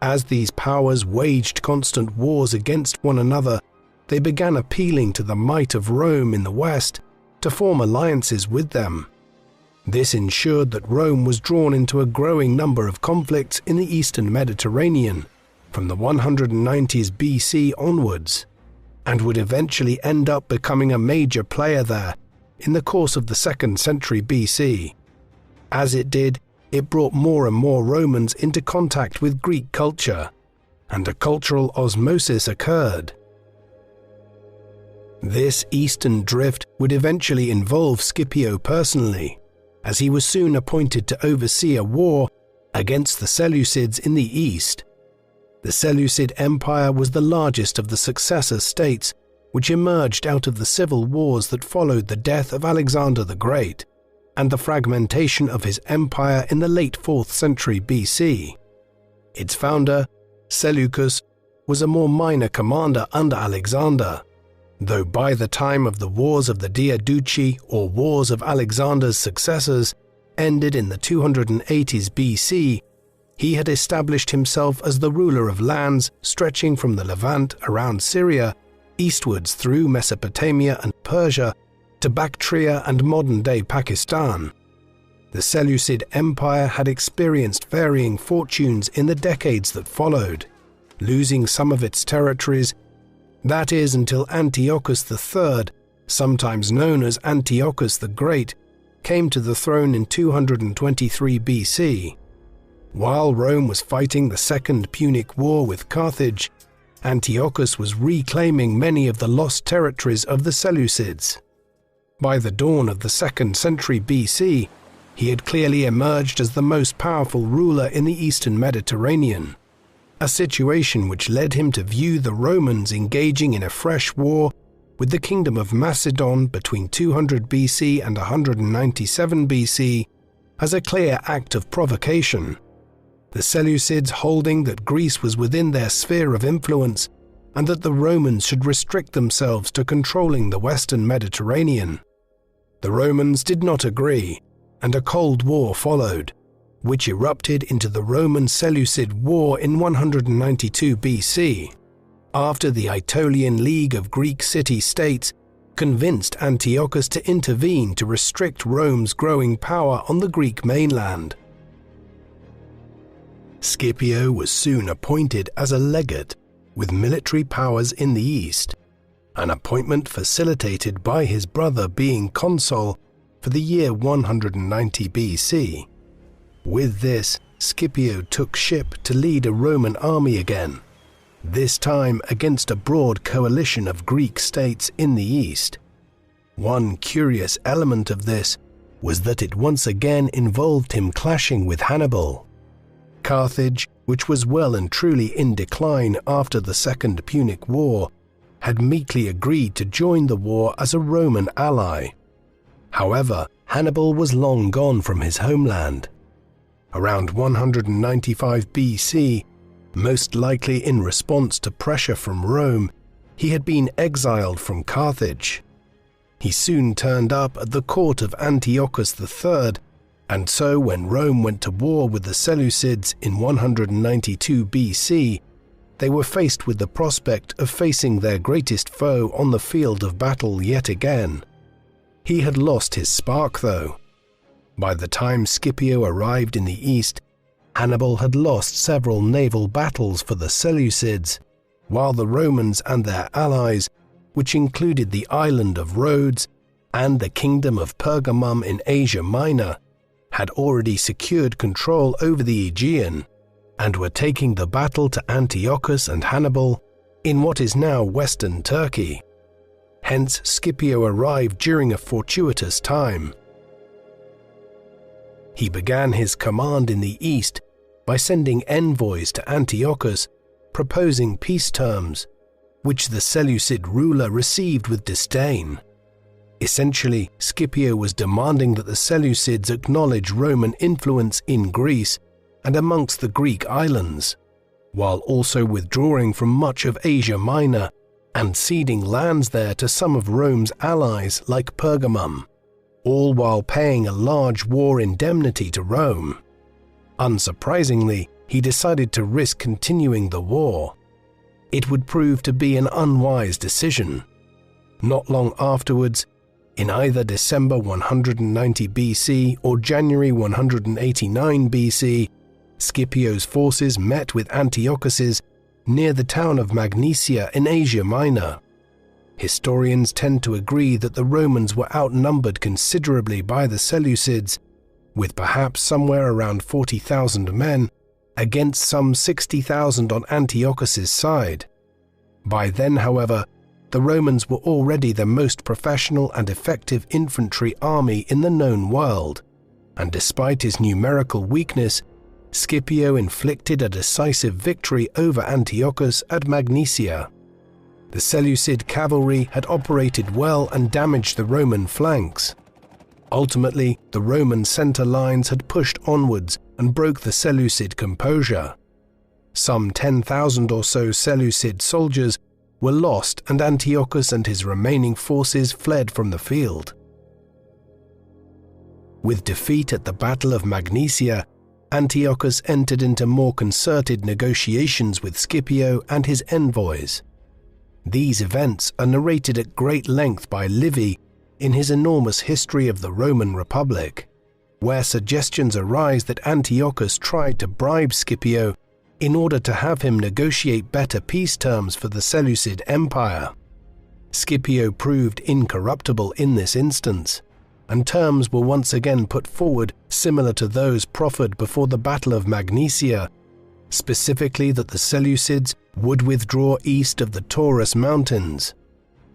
As these powers waged constant wars against one another, they began appealing to the might of Rome in the west to form alliances with them. This ensured that Rome was drawn into a growing number of conflicts in the Eastern Mediterranean from the 190s BC onwards, and would eventually end up becoming a major player there in the course of the 2nd century BC. As it did, it brought more and more Romans into contact with Greek culture, and a cultural osmosis occurred. This eastern drift would eventually involve Scipio personally, as he was soon appointed to oversee a war against the Seleucids in the east. The Seleucid Empire was the largest of the successor states which emerged out of the civil wars that followed the death of Alexander the Great and the fragmentation of his empire in the late 4th century BC. Its founder, Seleucus, was a more minor commander under Alexander, though by the time of the Wars of the Diadochi, or Wars of Alexander's successors, ended in the 280s BC, he had established himself as the ruler of lands stretching from the Levant around Syria eastwards through Mesopotamia and Persia to Bactria and modern-day Pakistan. The Seleucid Empire had experienced varying fortunes in the decades that followed, losing some of its territories, that is until Antiochus III, sometimes known as Antiochus the Great, came to the throne in 223 BC. While Rome was fighting the Second Punic War with Carthage, Antiochus was reclaiming many of the lost territories of the Seleucids. By the dawn of the 2nd century BC, he had clearly emerged as the most powerful ruler in the eastern Mediterranean, a situation which led him to view the Romans engaging in a fresh war with the kingdom of Macedon between 200 BC and 197 BC as a clear act of provocation, the Seleucids holding that Greece was within their sphere of influence and that the Romans should restrict themselves to controlling the western Mediterranean. The Romans did not agree, and a Cold War followed, which erupted into the Roman-Seleucid War in 192 BC, after the Aetolian League of Greek city-states convinced Antiochus to intervene to restrict Rome's growing power on the Greek mainland. Scipio was soon appointed as a legate with military powers in the east, an appointment facilitated by his brother being consul for the year 190 BC. With this, Scipio took ship to lead a Roman army again, this time against a broad coalition of Greek states in the east. One curious element of this was that it once again involved him clashing with Hannibal. Carthage, which was well and truly in decline after the Second Punic War, had meekly agreed to join the war as a Roman ally. However, Hannibal was long gone from his homeland. Around 195 BC, most likely in response to pressure from Rome, he had been exiled from Carthage. He soon turned up at the court of Antiochus III, and so when Rome went to war with the Seleucids in 192 BC, they were faced with the prospect of facing their greatest foe on the field of battle yet again. He had lost his spark, though. By the time Scipio arrived in the east, Hannibal had lost several naval battles for the Seleucids, while the Romans and their allies, which included the island of Rhodes and the kingdom of Pergamum in Asia Minor, had already secured control over the Aegean and were taking the battle to Antiochus and Hannibal in what is now western Turkey. Hence, Scipio arrived during a fortuitous time. He began his command in the east by sending envoys to Antiochus proposing peace terms, which the Seleucid ruler received with disdain. Essentially, Scipio was demanding that the Seleucids acknowledge Roman influence in Greece and amongst the Greek islands, while also withdrawing from much of Asia Minor and ceding lands there to some of Rome's allies like Pergamum, all while paying a large war indemnity to Rome. Unsurprisingly, he decided to risk continuing the war. It would prove to be an unwise decision. Not long afterwards, in either December 190 BC or January 189 BC, Scipio's forces met with Antiochus's near the town of Magnesia in Asia Minor. Historians tend to agree that the Romans were outnumbered considerably by the Seleucids, with perhaps somewhere around 40,000 men against some 60,000 on Antiochus's side. By then, however, the Romans were already the most professional and effective infantry army in the known world, and despite his numerical weakness, Scipio inflicted a decisive victory over Antiochus at Magnesia. The Seleucid cavalry had operated well and damaged the Roman flanks. Ultimately, the Roman center lines had pushed onwards and broke the Seleucid composure. Some 10,000 or so Seleucid soldiers were lost, and Antiochus and his remaining forces fled from the field. With defeat at the Battle of Magnesia, Antiochus entered into more concerted negotiations with Scipio and his envoys. These events are narrated at great length by Livy in his enormous history of the Roman Republic, where suggestions arise that Antiochus tried to bribe Scipio in order to have him negotiate better peace terms for the Seleucid Empire. Scipio proved incorruptible in this instance, and terms were once again put forward similar to those proffered before the Battle of Magnesia, specifically that the Seleucids would withdraw east of the Taurus Mountains,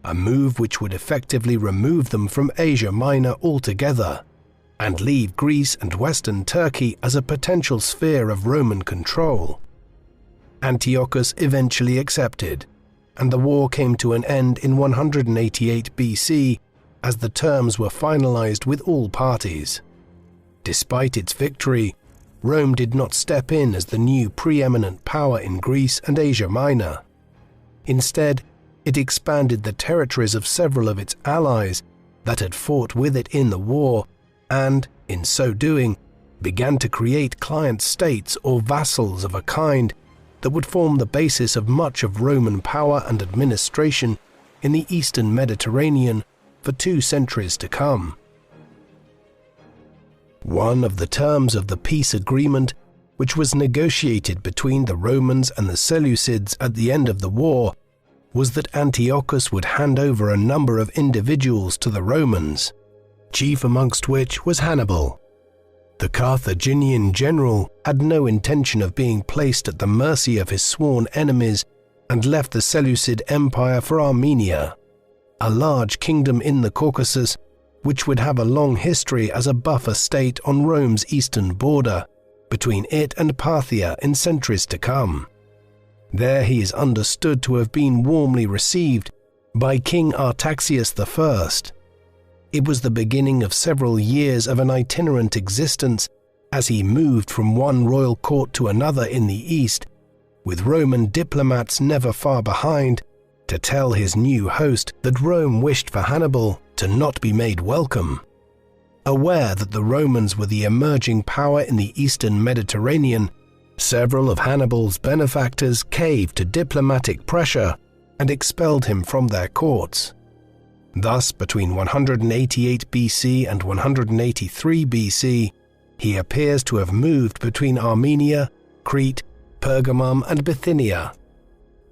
a move which would effectively remove them from Asia Minor altogether and leave Greece and western Turkey as a potential sphere of Roman control. Antiochus eventually accepted, and the war came to an end in 188 BC as the terms were finalized with all parties. Despite its victory, Rome did not step in as the new preeminent power in Greece and Asia Minor. Instead, it expanded the territories of several of its allies that had fought with it in the war and, in so doing, began to create client states or vassals of a kind that would form the basis of much of Roman power and administration in the eastern Mediterranean for 2 centuries to come. One of the terms of the peace agreement, which was negotiated between the Romans and the Seleucids at the end of the war, was that Antiochus would hand over a number of individuals to the Romans, chief amongst which was Hannibal. The Carthaginian general had no intention of being placed at the mercy of his sworn enemies and left the Seleucid Empire for Armenia, a large kingdom in the Caucasus which would have a long history as a buffer state on Rome's eastern border between it and Parthia in centuries to come. There he is understood to have been warmly received by King Artaxius I. It was the beginning of several years of an itinerant existence as he moved from one royal court to another in the east, with Roman diplomats never far behind to tell his new host that Rome wished for Hannibal to not be made welcome. Aware that the Romans were the emerging power in the eastern Mediterranean, several of Hannibal's benefactors caved to diplomatic pressure and expelled him from their courts. Thus, between 188 BC and 183 BC, he appears to have moved between Armenia, Crete, Pergamum, and Bithynia.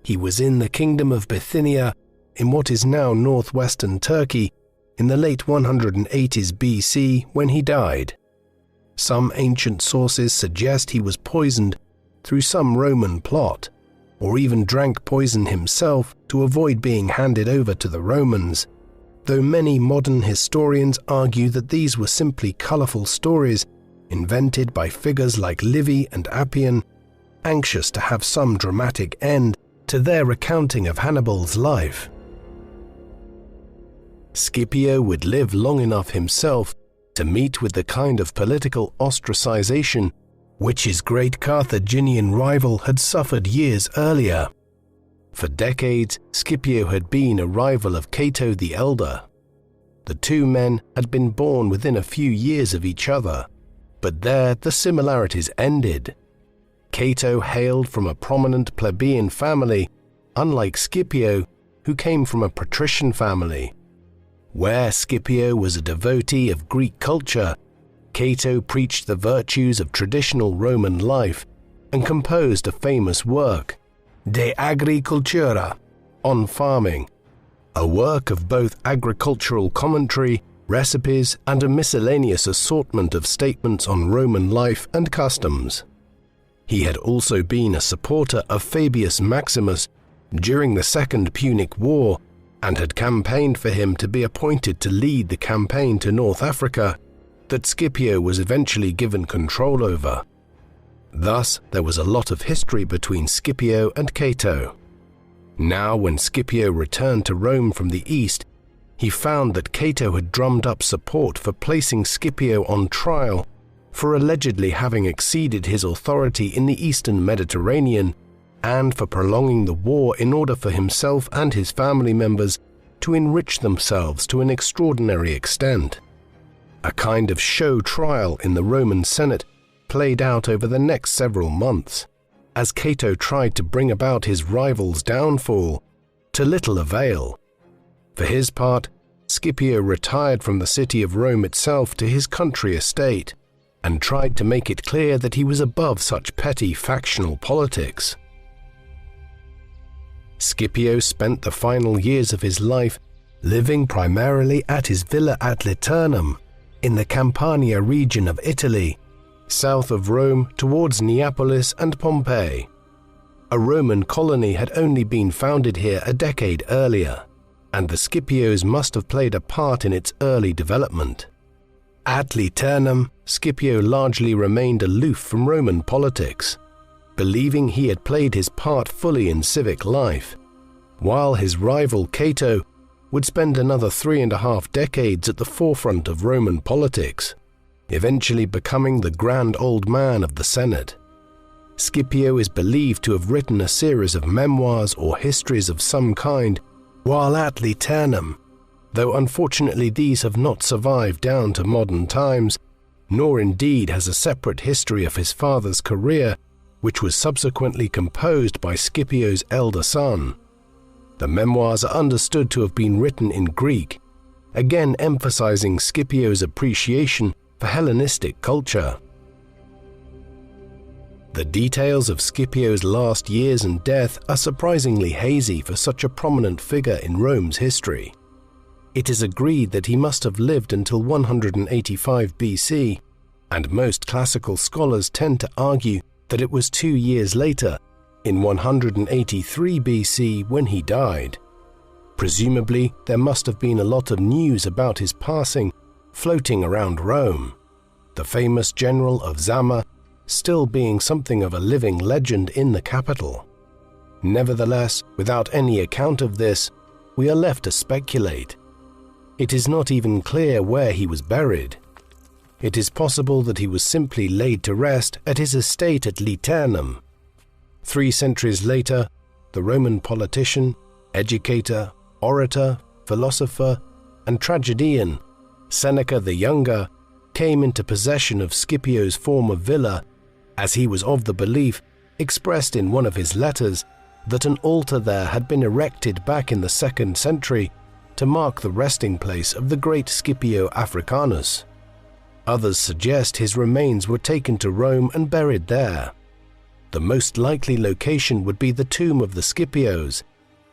He was in the kingdom of Bithynia, in what is now northwestern Turkey, in the late 180s BC when he died. Some ancient sources suggest he was poisoned through some Roman plot, or even drank poison himself to avoid being handed over to the Romans, though many modern historians argue that these were simply colourful stories invented by figures like Livy and Appian, anxious to have some dramatic end to their recounting of Hannibal's life. Scipio would live long enough himself to meet with the kind of political ostracization which his great Carthaginian rival had suffered years earlier. For decades, Scipio had been a rival of Cato the Elder. The two men had been born within a few years of each other, but there the similarities ended. Cato hailed from a prominent plebeian family, unlike Scipio, who came from a patrician family. Where Scipio was a devotee of Greek culture, Cato preached the virtues of traditional Roman life and composed a famous work, De Agricultura, on farming, a work of both agricultural commentary, recipes, and a miscellaneous assortment of statements on Roman life and customs. He had also been a supporter of Fabius Maximus during the Second Punic War and had campaigned for him to be appointed to lead the campaign to North Africa that Scipio was eventually given control over. Thus, there was a lot of history between Scipio and Cato. Now, when Scipio returned to Rome from the east, he found that Cato had drummed up support for placing Scipio on trial for allegedly having exceeded his authority in the eastern Mediterranean and for prolonging the war in order for himself and his family members to enrich themselves to an extraordinary extent. A kind of show trial in the Roman Senate played out over the next several months, as Cato tried to bring about his rival's downfall, to little avail. For his part, Scipio retired from the city of Rome itself to his country estate, and tried to make it clear that he was above such petty factional politics. Scipio spent the final years of his life living primarily at his villa at Liternum, in the Campania region of Italy, south of Rome towards Neapolis and Pompeii. A Roman colony had only been founded here a decade earlier, and the Scipios must have played a part in its early development. At Liternum, Scipio largely remained aloof from Roman politics, believing he had played his part fully in civic life, while his rival Cato would spend another 3.5 decades at the forefront of Roman politics, eventually becoming the grand old man of the Senate. Scipio is believed to have written a series of memoirs or histories of some kind while at Liternum, though unfortunately these have not survived down to modern times, nor indeed has a separate history of his father's career, which was subsequently composed by Scipio's elder son. The memoirs are understood to have been written in Greek, again emphasizing Scipio's appreciation for Hellenistic culture. The details of Scipio's last years and death are surprisingly hazy for such a prominent figure in Rome's history. It is agreed that he must have lived until 185 BC, and most classical scholars tend to argue that it was 2 years later, in 183 BC, when he died. Presumably, there must have been a lot of news about his passing floating around Rome, the famous general of Zama still being something of a living legend in the capital. Nevertheless, without any account of this, we are left to speculate. It is not even clear where he was buried. It is possible that he was simply laid to rest at his estate at Liternum. 3 centuries later, the Roman politician, educator, orator, philosopher, and tragedian Seneca the Younger came into possession of Scipio's former villa, as he was of the belief, expressed in one of his letters, that an altar there had been erected back in the 2nd century to mark the resting place of the great Scipio Africanus. Others suggest his remains were taken to Rome and buried there. The most likely location would be the tomb of the Scipios,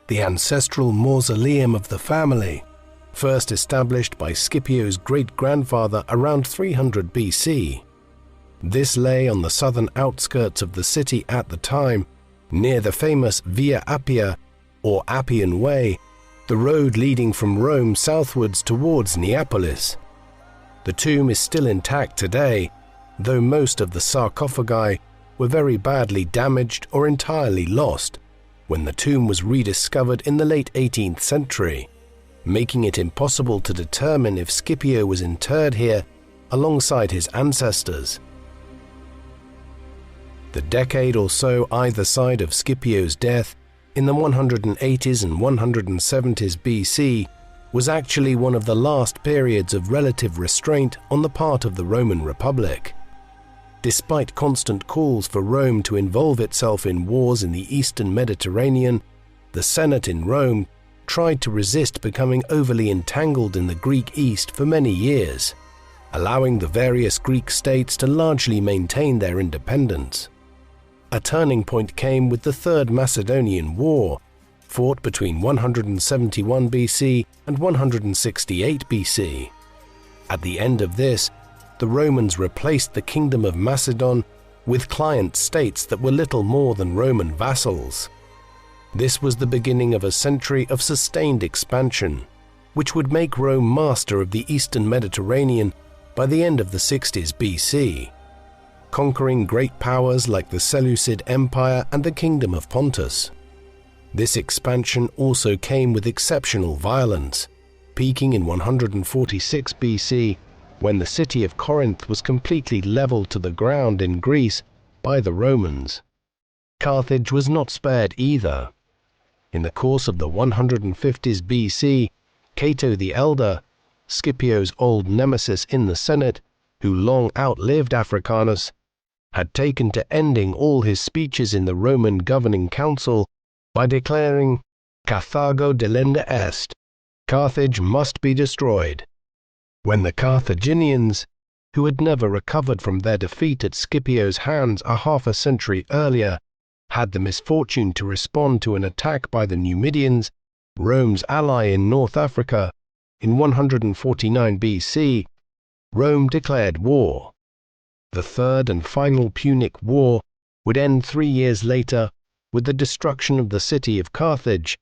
the ancestral mausoleum of the family, first established by Scipio's great-grandfather around 300 BC. This lay on the southern outskirts of the city at the time, near the famous Via Appia, or Appian Way, the road leading from Rome southwards towards Neapolis. The tomb is still intact today, though most of the sarcophagi were very badly damaged or entirely lost when the tomb was rediscovered in the late 18th century, making it impossible to determine if Scipio was interred here alongside his ancestors. The decade or so either side of Scipio's death, in the 180s and 170s BC, was actually one of the last periods of relative restraint on the part of the Roman Republic. Despite constant calls for Rome to involve itself in wars in the Eastern Mediterranean, the Senate in Rome tried to resist becoming overly entangled in the Greek East for many years, allowing the various Greek states to largely maintain their independence. A turning point came with the Third Macedonian War, fought between 171 BC and 168 BC. At the end of this, the Romans replaced the Kingdom of Macedon with client states that were little more than Roman vassals. This was the beginning of a century of sustained expansion, which would make Rome master of the Eastern Mediterranean by the end of the 60s BC, conquering great powers like the Seleucid Empire and the Kingdom of Pontus. This expansion also came with exceptional violence, peaking in 146 BC, when the city of Corinth was completely leveled to the ground in Greece by the Romans. Carthage was not spared either. In the course of the 150s BC, Cato the Elder, Scipio's old nemesis in the Senate, who long outlived Africanus, had taken to ending all his speeches in the Roman governing council by declaring, "Carthago delenda est," Carthage must be destroyed. When the Carthaginians, who had never recovered from their defeat at Scipio's hands a half a century earlier, had the misfortune to respond to an attack by the Numidians, Rome's ally in North Africa, in 149 BC, Rome declared war. The third and final Punic War would end 3 years later with the destruction of the city of Carthage,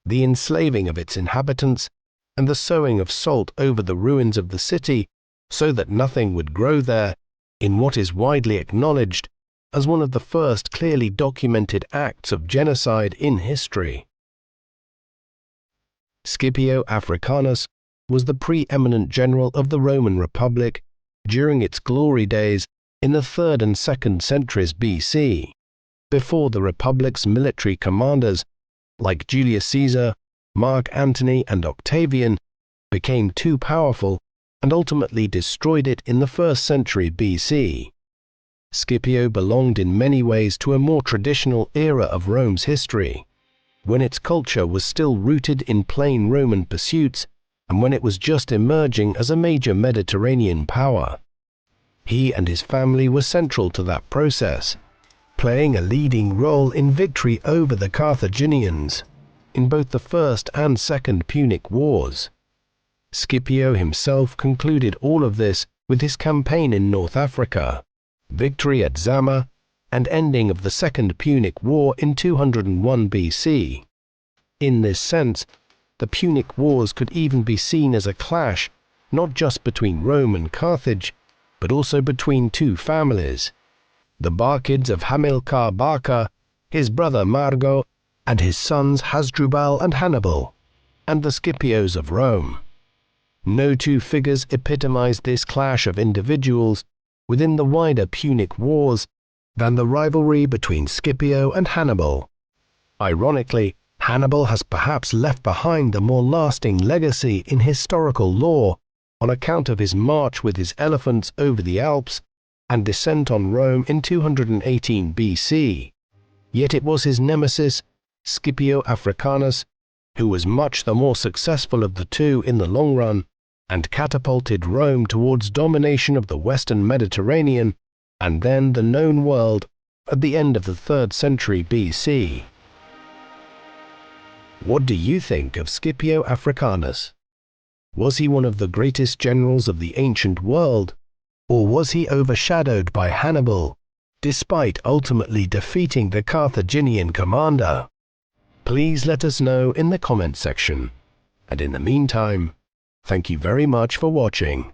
the enslaving of its inhabitants, and the sowing of salt over the ruins of the city so that nothing would grow there, in what is widely acknowledged as one of the first clearly documented acts of genocide in history. Scipio Africanus was the preeminent general of the Roman Republic during its glory days in the 3rd and 2nd centuries BC, before the Republic's military commanders, like Julius Caesar, Mark Antony, and Octavian, became too powerful and ultimately destroyed it in the 1st century BC. Scipio belonged in many ways to a more traditional era of Rome's history, when its culture was still rooted in plain Roman pursuits and when it was just emerging as a major Mediterranean power. He and his family were central to that process, playing a leading role in victory over the Carthaginians in both the First and Second Punic Wars. Scipio himself concluded all of this with his campaign in North Africa, victory at Zama, and ending of the Second Punic War in 201 BC. In this sense, the Punic Wars could even be seen as a clash not just between Rome and Carthage, but also between two families, the Barcids of Hamilcar Barca, his brother Margo, and his sons Hasdrubal and Hannibal, and the Scipios of Rome. No two figures epitomized this clash of individuals within the wider Punic Wars than the rivalry between Scipio and Hannibal. Ironically, Hannibal has perhaps left behind the more lasting legacy in historical lore on account of his march with his elephants over the Alps and descent on Rome in 218 BC. Yet it was his nemesis, Scipio Africanus, who was much the more successful of the two in the long run and catapulted Rome towards domination of the Western Mediterranean and then the known world at the end of the 3rd century BC. What do you think of Scipio Africanus? Was he one of the greatest generals of the ancient world, or was he overshadowed by Hannibal, despite ultimately defeating the Carthaginian commander? Please let us know in the comment section. And in the meantime, thank you very much for watching.